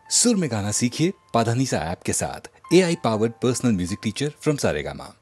सुर में गाना सीखिए पाधानीसा ऐप के साथ। AI powered personal music teacher from Saregama.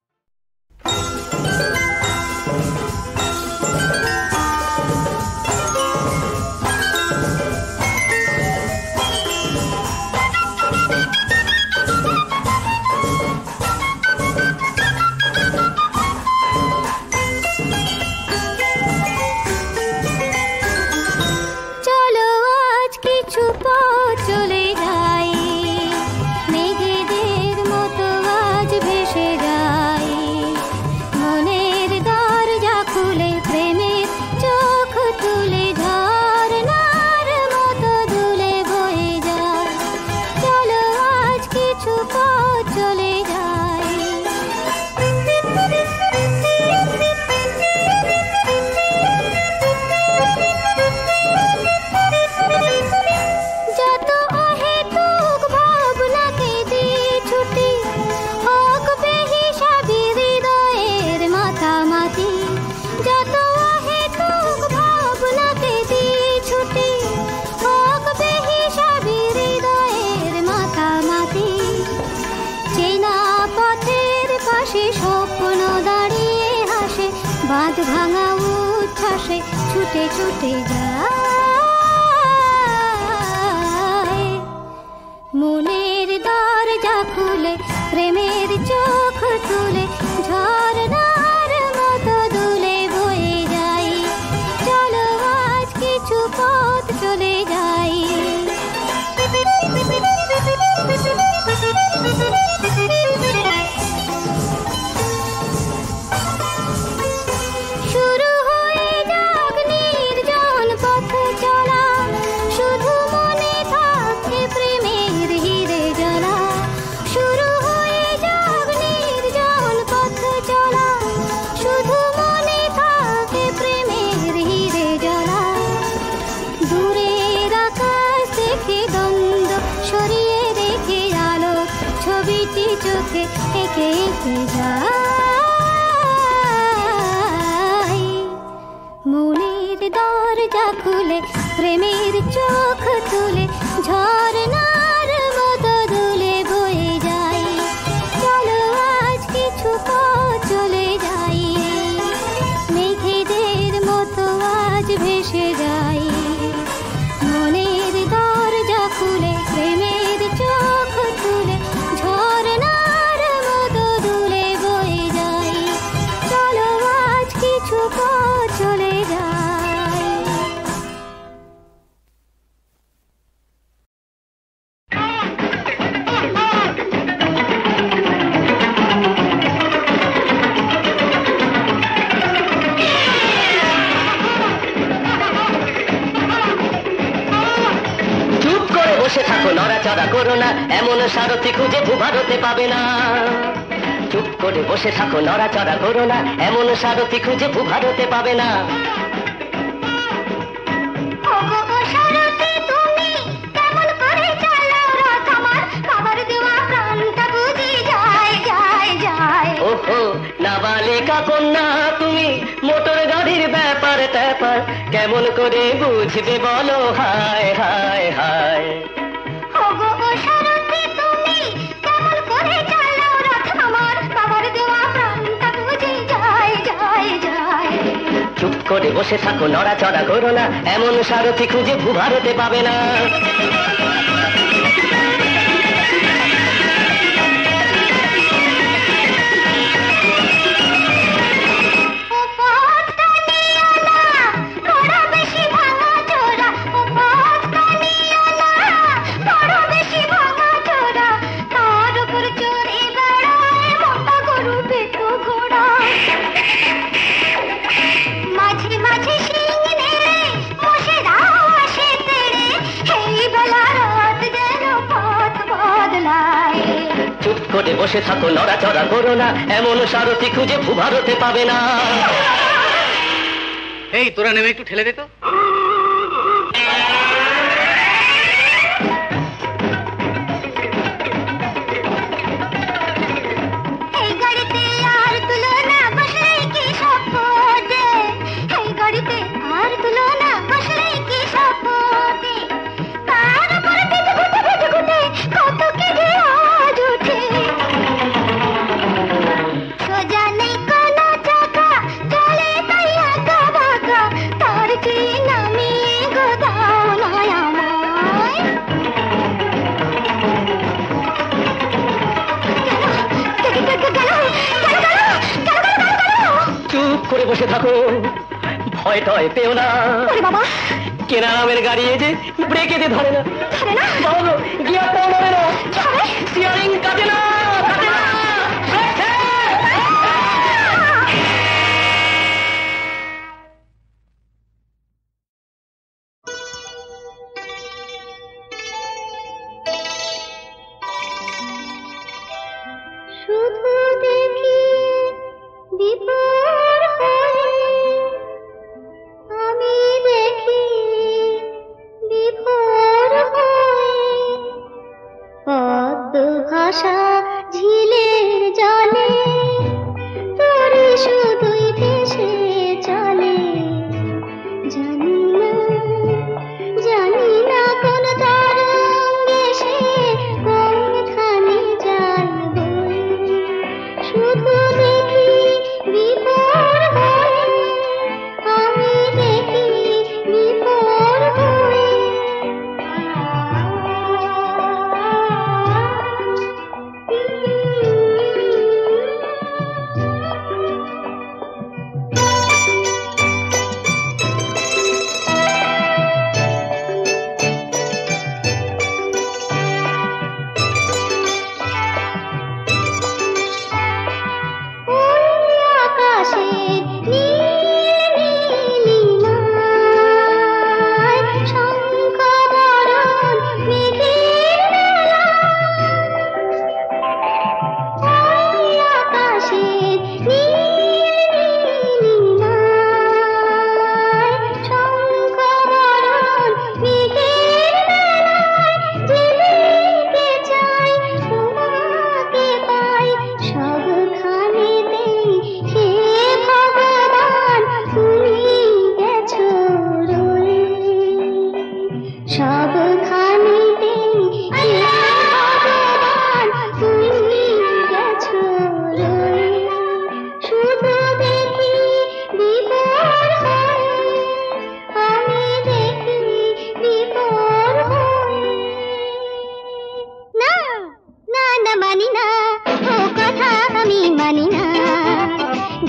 বাঁধ ভাঙা উচ্ছ্বাসে ছুটে ছুটে যায়, মনের দরজা খুলে প্রেমের চোখ তুলে ঝর্ণার মতো দুলে বয়ে যাই। চলো আজ কিছু পথ চলে যাই। চোখে এঁকে এঁকে যাই, মনের দরজা খুলে প্রেমের চোখ তুলে ঝর্ণার মতো দুলে বয়ে যাই। চলো আজ কিছু পথ চলে যাই, মেঘেদের মতো আজ ভেসে যাই। মনের দরজা খুলে প্রেমের চোখ তুলে ঝর্ণার মতো দুলে বয়ে যাই। চলো আজ কিছু পথ চলে যাই। বসে থাকো, নড়াচড়া করো না, এমন সারথি খুঁজে ভূভারতে পাবে না। চুপ করে বসে থাকো, নড়াচড়া করো না, এমন সারথি খুঁজে ভূভারতে পাবে না। ওহো নাবালিকা কন্যা তুমি, মোটর গাড়ির ব্যাপার ট্যাপার কেমন করে বুঝবে বলো? হায় হায় হায়। চুপ করে বসে থাকো, নড়াচড়া করো না, এমন সারথি খুঁজে ভূভারতে পাবে না। চুপ করে বসে থাকো, নড়াচড়া করো না, এমন সারথি খুঁজে ভূভারতে পাবে না। এই তোরা নেমে একটু ঠেলে দে তো। আর তুলনা বসলে কি সপদে, তার উপর বসে থাকো, ভয় টয় পেও না। বাবা কেনা নামের গাড়ি যে ব্রেকে দিয়ে ধরে না, বলো গিয়ার পড়বে না, স্টিয়ারিং কাটে না, কাটে না। শুধু দেখি বিপর হয়ে, আমি দেখি বিভোর হয়ে, পদ্ম ভাষা ঝিলের জলে তোরে শুধুই ভেসে চলে। জানি না কোন তরঙ্গে সে কোনখানে জাল বয়ে, শুধু দেখি বিভোর হয়ে, আমি দেখি বিভোর হয়ে।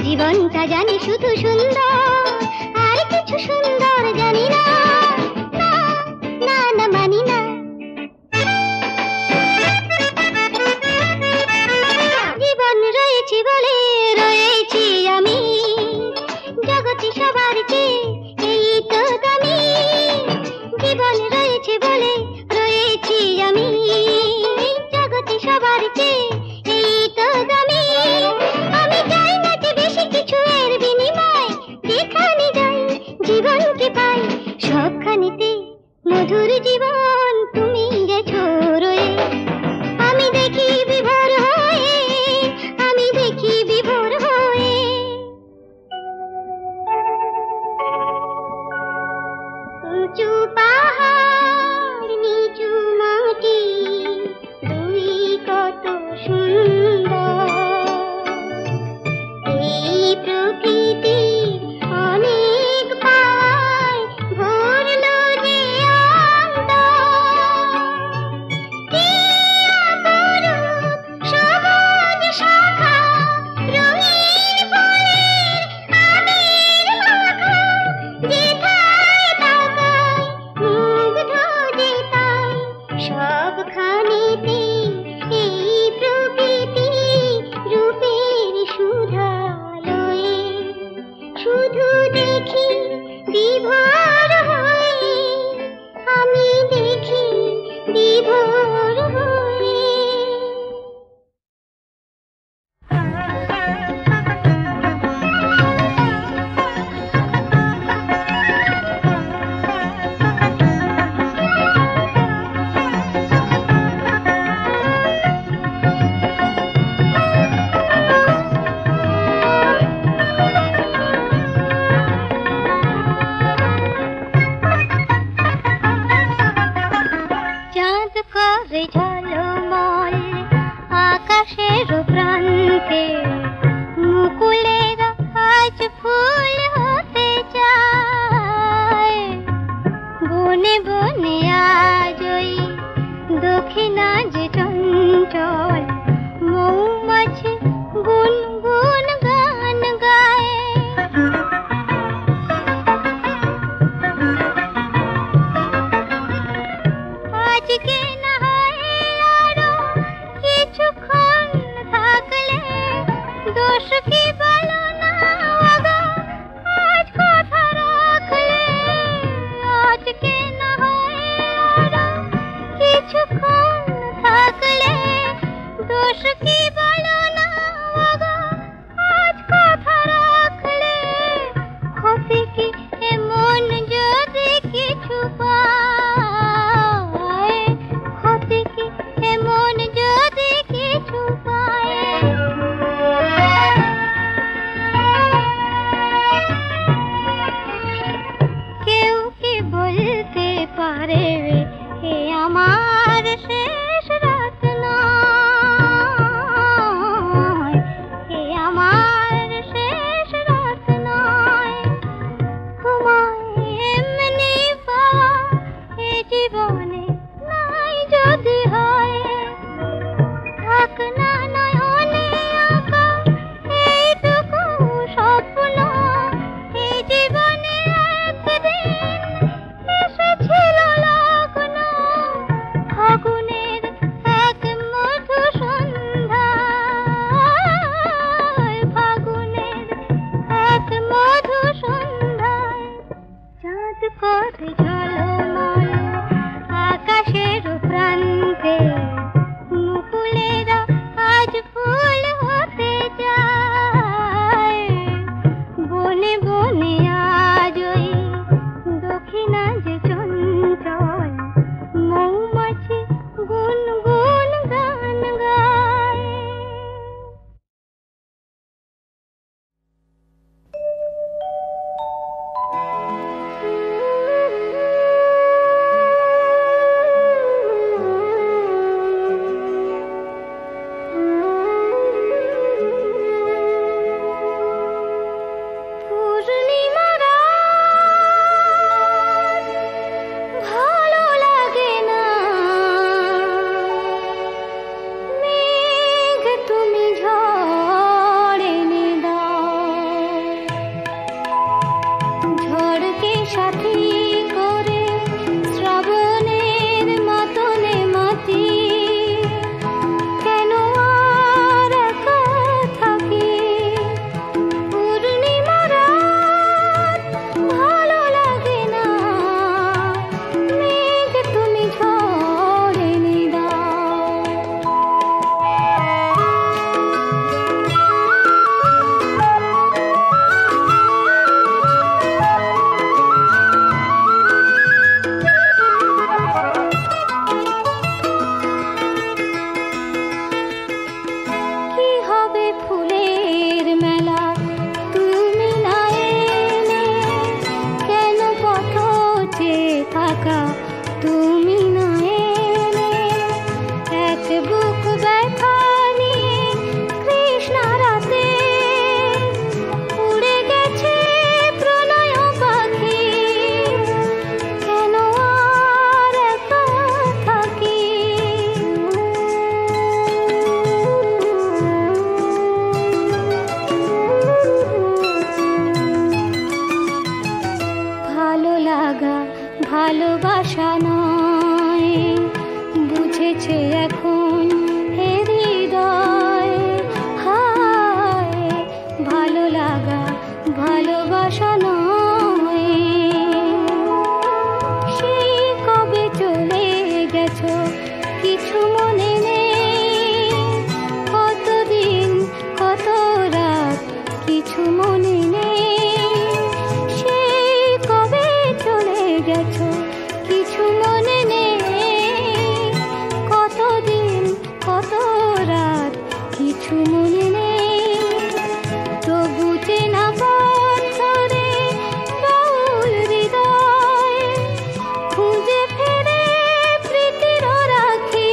জীবনটা জানি শুধু সুন্দর, আর কিছু সুন্দর জানি না, না না মানি না। জীবন রয়েছে বলে রয়েছি আমি, জগতে সবার চেয়ে এই তো দামি। জীবন রয়েছে বলে রয়েছি আমি, জগতে সবার চেয়ে এই তো দামি। আমি চাই না যে বেশি কিছু এর বিনিময়, যেখানে যাই জীবনকে পাই সবখানেতে মধুর জীবন তুমি গেছো রয়ে। আমি দেখি বিভোর হয়ে, আমি দেখি বিভোর হয়ে। উঁচু পাহাড় নিচু মাটি দুই কত সুন্দর, এই প্রকৃতি অনেক পায় ভরলো যে অন্তর। কি অপরূপ সবুজ শাখা, রঙিন ফুলের আবির মাখা, যেথায় তাকাই মুগ্ধ যে তাই সবখানেতে এই প্রকৃতি রূপের সুধালয়ে। শুধু দেখি বিভোর হয়ে, আমি দেখি বিভোর হয়ে। চাঁদ করে ঝলমল আকাশের প্রান্তে, মুকুলের আজ ফুল হতে চায়। বনে বনে আজ ওই দক্ষিণা যে চঞ্চল, মৌমাছি গুনগুন গান গায়। দোষ কি বলো না আগা, আজ কথা রাখলে আজকে না হয় আরো কিছুক্ষণ থাকলে। দোষ কি বলো না আগা, আজ কথা রাখলে ক্ষতি কি এমন যদি কিছু পায়, ক্ষতি কি এমন যদি কিছু পায়। কেউ কি বলতে পারে এ আমার শেষ রাত নয়, এ আমার শেষ রাত নয়। তোমায় এমনি পাওয়া এ জীবনে নাই যদি হয়, থাক না নয়নে আঁকা এইটুকু স্বপ্ন। এই জীবনে একদিন এসেছিল লগ্ন, ফাগুনের এক মধু সন্ধ্যায়, ফাগুনের এক মধু সন্ধ্যায়। চাঁদ করে ঝলমল আকাশের প্রান্তে, মুকুলেরা আজ ফুল হতে যায়। বনে বনে আজ ওই দক্ষিণা যে চঞ্চল, মৌমাছি গুনগুন গান গায়। পূর্ণিমা রাত ভালো লাগে না, মেঘ তুমি ঝড় এনে দাও। ঝড়কে সাথী করে শ্রাবণের মাতনে মাতি, কেন আর একা থাকি। পূর্ণিমা রাত ভালো লাগে না, মেঘ তুমি ঝড় এনে দাও। কি হবে ফুলের মেলা তুমি না এলে, কেন পথ চেয়ে থাকা তুমি না এলে। এক বুক ব্যথা নিয়ে কৃষ্ণা রাতে উড়ে গেছে প্রণয় পাখি, কেন আর একা থাকি। ভালো লাগা ভালোবাসা নয়, বুঝেছে এখন এ হৃদয়। হায় ভালো লাগা ভালোবাসা নয়, সেই কবে চলে গেছো কিছু মনে নেই। কতদিন কত রাত কিছু মনে নেই, সেই কবে চলে গেছো কিছু মনে নেই। কতদিন কত রাত কিছু মনে নেই। তবু চেনা পথ ধরে বাউল হৃদয় খুঁজে ফেরে প্রীতির রাখি।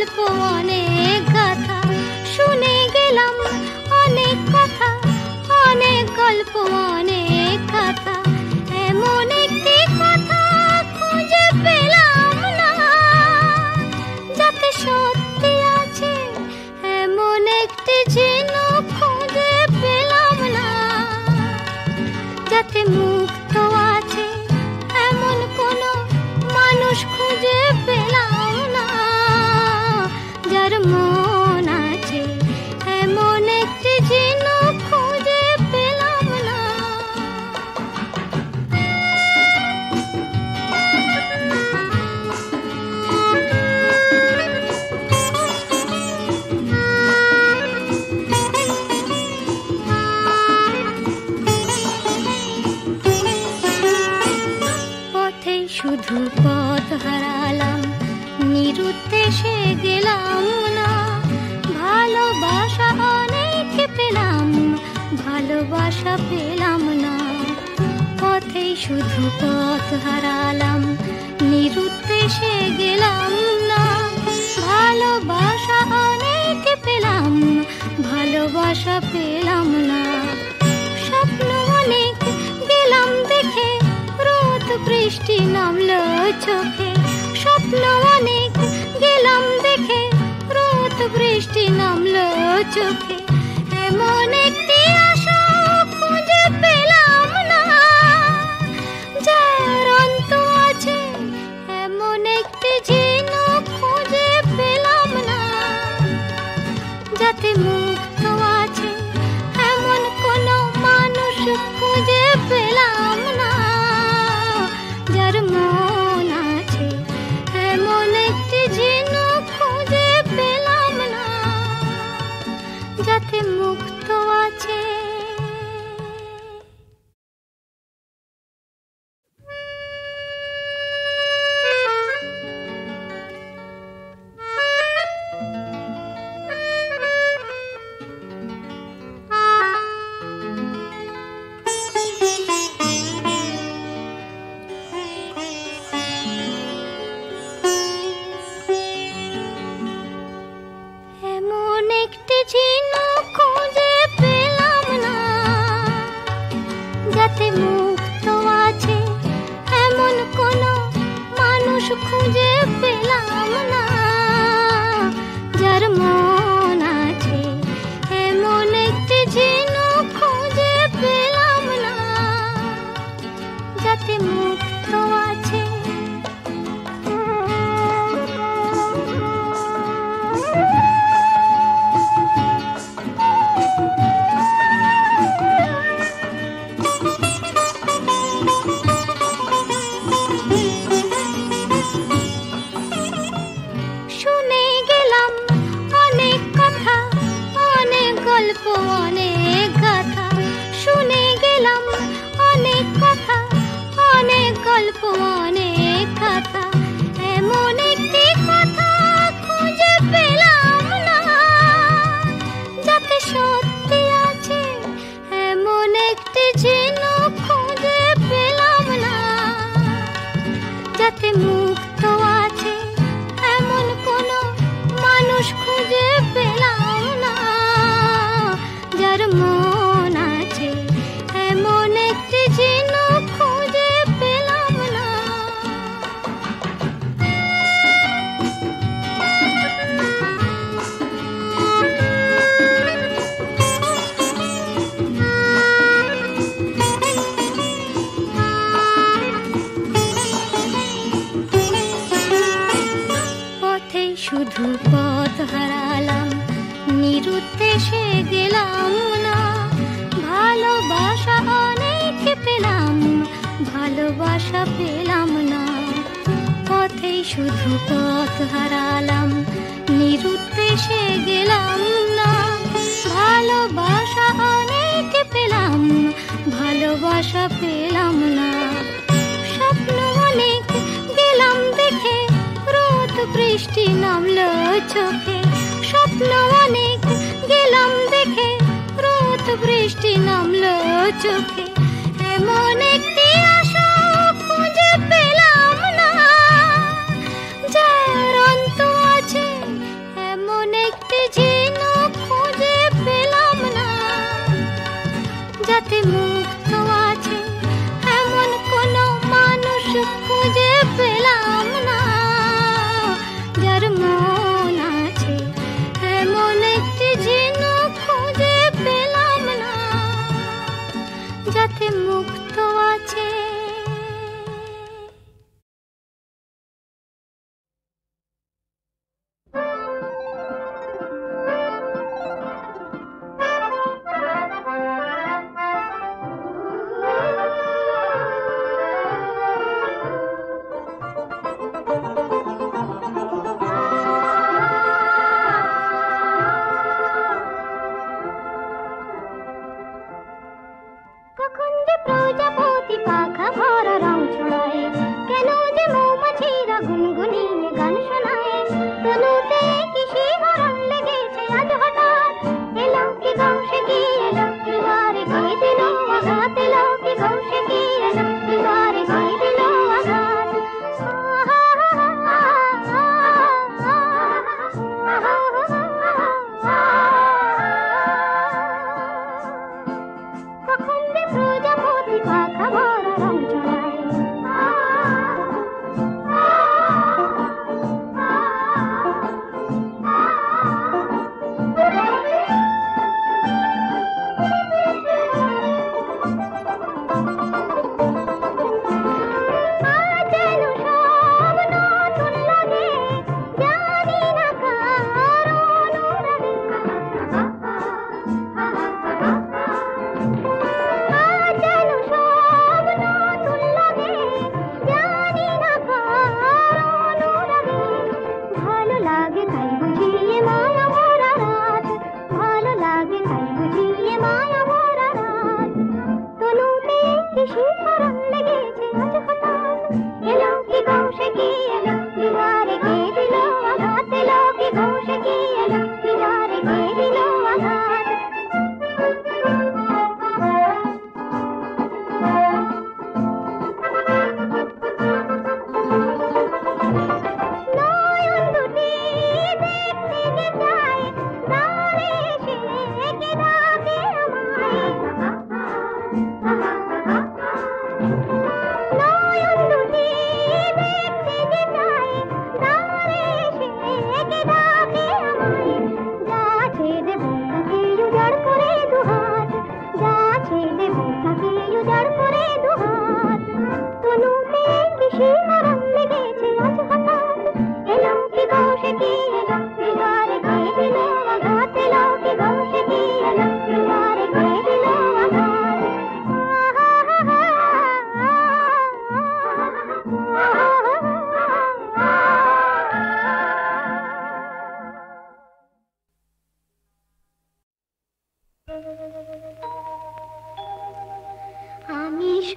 গল্প অনেক গাথা শুনে গেলাম, অনেক কথা অনেক গল্প অনেক গাথা, এমন একটি কথা খুঁজে পেলাম না যাতে সত্যি আছে, এমন একটি ঝিনুক খুঁজে পেলাম না যাতে মুক্ত আছে, এমন কোনো মানুষ খুঁজে পেলাম না যার মন আছে, এমন একটি ঝিনুক খুঁজে পেলাম না। পথেই শুধু পথ হারালাম, নিরুদ্দেশে গেলাম না, ভালোবাসা অনেক পেলাম, ভালোবাসা পেলাম না। পথেই শুধু পথ হারালাম, নিরুদ্দেশে গেলাম না, ভালোবাসা অনেক পেলাম, ভালোবাসা পেলাম না। স্বপ্ন অনেক গেলাম দেখে, রোদ বৃষ্টি নামলো চোখে, স্বপ্ন অনেক গেলাম দেখে, রোদ বৃষ্টি নামলো চোখে, এমন একটি আশা খুঁজে পেলাম না যার অন্ত আছে, এমন একটি ঝিনুক খুঁজে পেলাম না যাতে মুক্ত আছে, এমন কোনো মানুষ খুঁজে পেলাম না যার মন আছে, এমন একটি ঝিনুক খুঁজে পেলাম না যাতে মুক্ত আছে। এমন একটি ঝিনুক খুঁজে পেলাম না যাতে মুক্ত আছে, এমন কোনো মানুষ খুঁজে পেলাম না যার মন আছে, এমন একটি ঝিনুক খুঁজে পেলাম না যাতে মুক্ত আছে। শুনে গেলাম অনেক কথা অনেক গল্প অনেক গাথা, শুনে গেলাম অনেক কথা অনেক গল্প অনেক গাথা, এমন একটি কথা খুঁজে পেলাম না যাতে সত্যি আছে, এমন একটি ঝিনুক খুঁজে পেলাম না যাতে মুক্ত আছে, এমন কোনো মানুষ খুঁজে পেলাম না যার মন আছে, এমন একটি ঝিনুক খুঁজে পেলাম না। পথেই শুধু পথ হারালাম, নিরুদ্দেশে গেলাম না, ভালোবাসা অনেক পেলাম, ভালোবাসা পেলাম না। পথেই শুধু পথ হারালাম, নিরুদ্দেশে গেলাম না, ভালোবাসা অনেক পেলাম, ভালোবাসা পেলাম না। স্বপ্ন অনেক গেলাম দেখে, রোদ বৃষ্টি নামলো চোখে, স্বপ্ন অনেক গেলাম দেখে, রোদ বৃষ্টি নামলো চোখে, এমন একটি আশা খুঁজে পেলাম না যার অন্ত আছে,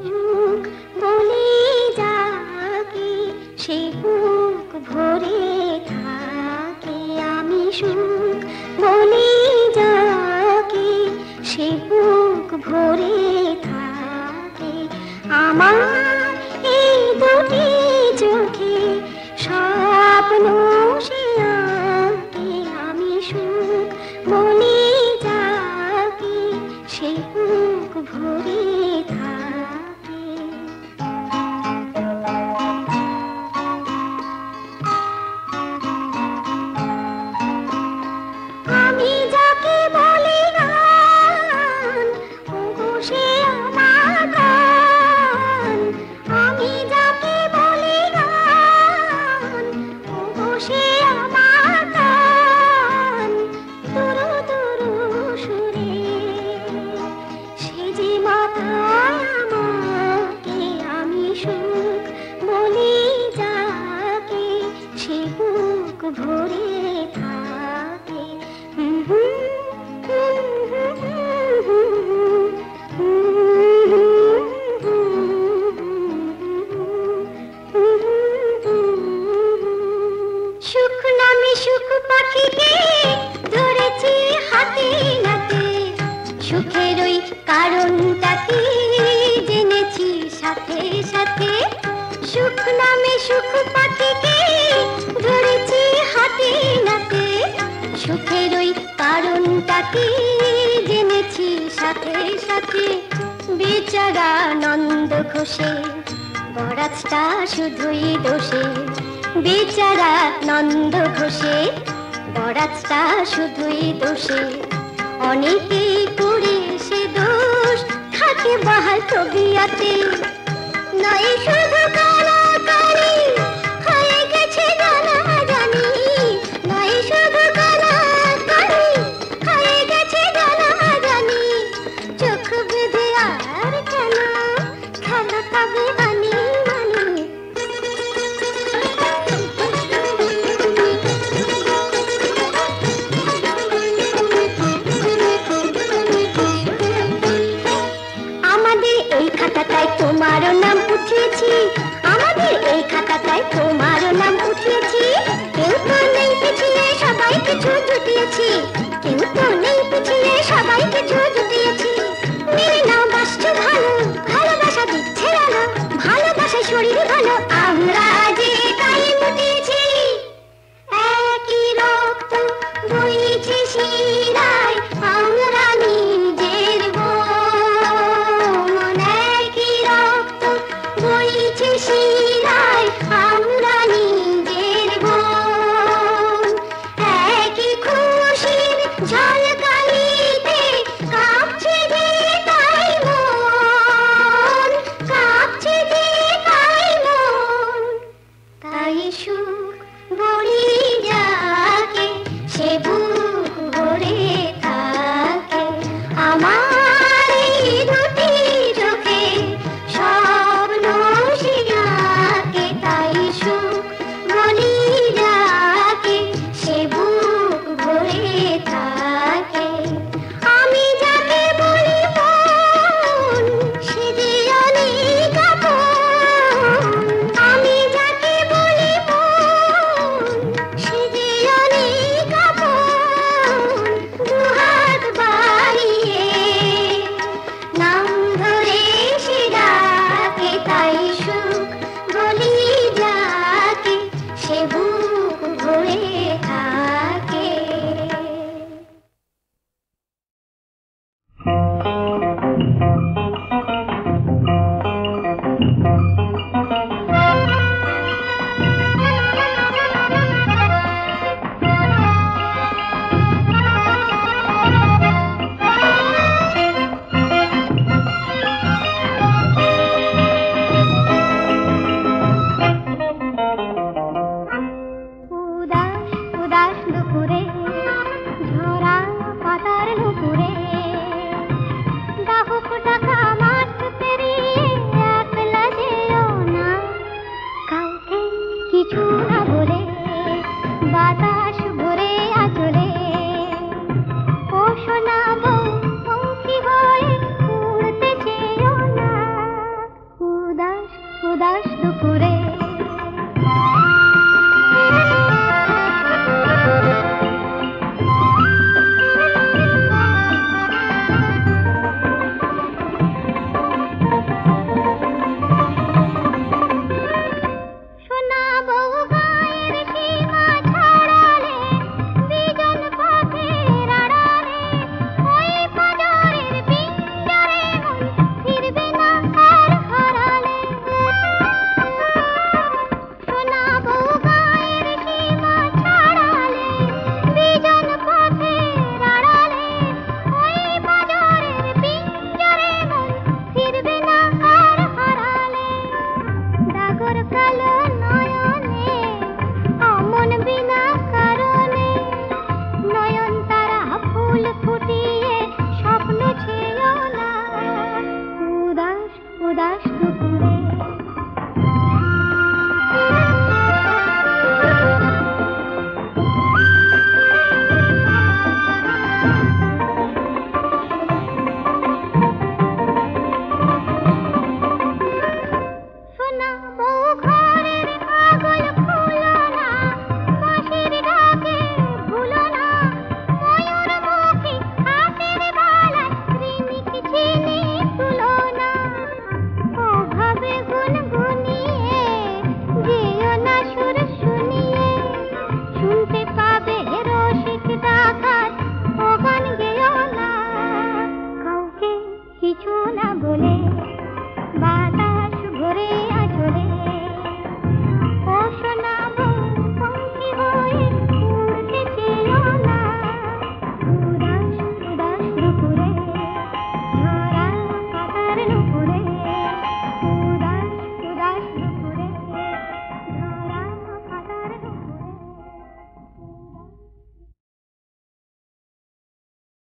সুখ বলে যাকে সে বুক ভরে থাকে। আমি সুখ বলে যাকে সে বুক ভরে থাকে। আমার এই দুটি চোখে স্বপ্ন সে আঁকে। আমি সুখ বলে যাকে সে বুক ভরে থাকে। আমি যাকে বলি গান ওগো সে আমার গান। আমি যাকে বলি গান ওগো সে আমার গান। দুরু দুরু সুরে সে যে মাথায় আমাকে। আমি সুখ বলি যাকে সে বুক ভরে থাকে। সুখ নামে সুখ পাখিকে ধরেছি হাতে নাতে। সুখের ওই কারণটাকে জেনেছি সাথে সাথে। সুখ নামে সুখ পাখিকে ধরেছি হাতে নাতে। সুখের ওই কারণটাকে জেনেছি সাথে সাথে। বেচারা নন্দ ঘোষে বরাতটা শুধুই দোষে। বেচারা নন্দ ঘোষে বরাতটা শুধুই দোষে। অনেকেই করে সে দোষ থাকে বাহাল তবিয়াতে। নয় শুধু কালাকালি হয়ে গেছে জানাজানি। নয় শুধু কালাকালি হয়ে গেছে জানাজানি। চোখ বেঁধে আর কেন খেলা তবে আনি মানি। আমাদের এই খাতাটায় তোমারও নাম উঠিয়েছি। আমাদের এই খাতাটায় তোমারও নাম উঠিয়েছি। কেউ তো নেই পিছিয়ে সবাই কিছু জুটিয়েছি। কেউ তো নেই পিছিয়ে সবাই কিছু